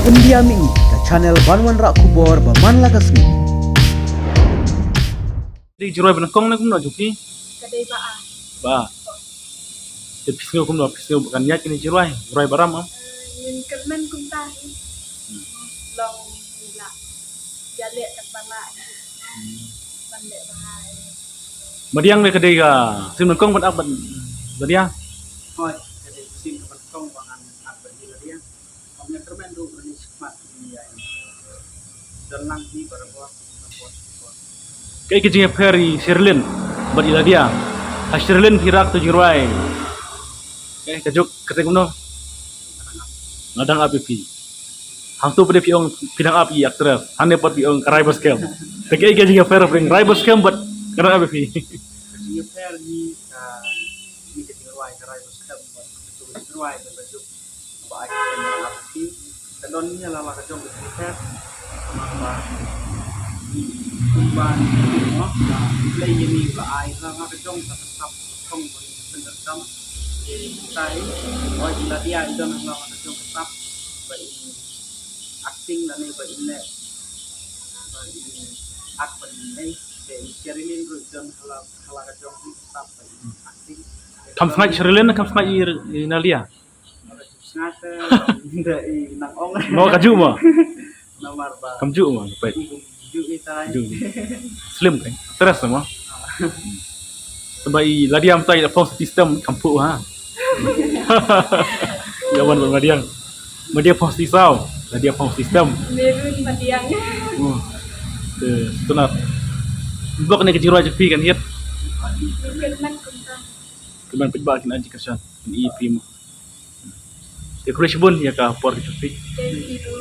Undiami ke channel Banwan Rak Kubor Baman Lagasmi. Di jurai benakong na kumno juki Kadai baa. ba. Di pisngo kumno pisngo bukan ya kini jurai baram am. Yung kermen kung tahi. Long nila. Jali at bala. Bande bahay. Madiang le kadai ga sim benakong ban aban badia. Thôi, jadi sim kapan kong bangan apa dia? Kami kermen do berani semat ini ya. Dan nanti berbuat. Kai kijing peri Sherlin ban ila dia. Ha Sherlin hirak tu jurai. Kai kajuk ketek kumno. Ngadang api pi. Hang tu pada piong pinang api aktres. Hane pot piong karai baskem. Kai kijing peri bring rai baskem bat kadang api pi. Jadi fair ni ini jadi ruai kerai berskem betul ruai dan baju baik dan api. Dan donnya lala kacang betul fair. Maka kumban no play ini baik lala kacang tetap kong benar kam. Tai, wah jila dia itu lala kacang tetap baik acting dan baik ini ak penilai Sherlin dan halal kacang tetap baik acting. Kam sngai Sherlin kam sngai Nalia. Ngate dari nang ong Mau kaju mo. nomor ba Kam ju mo pet. ju kita Ju. Slim kan. Stress mo. Sebai ladiam tai phone system kampu ha. Jaman madiang. Media phone system. Ladia phone system. Meron madiang. Tunat. Blok ni kejiro aja pi kan hit. Yung kermen kung tahi. Keman pejba kin aji kasan. Ni pi mo. Decoration bun ya ka por ke pi. Jadi ibu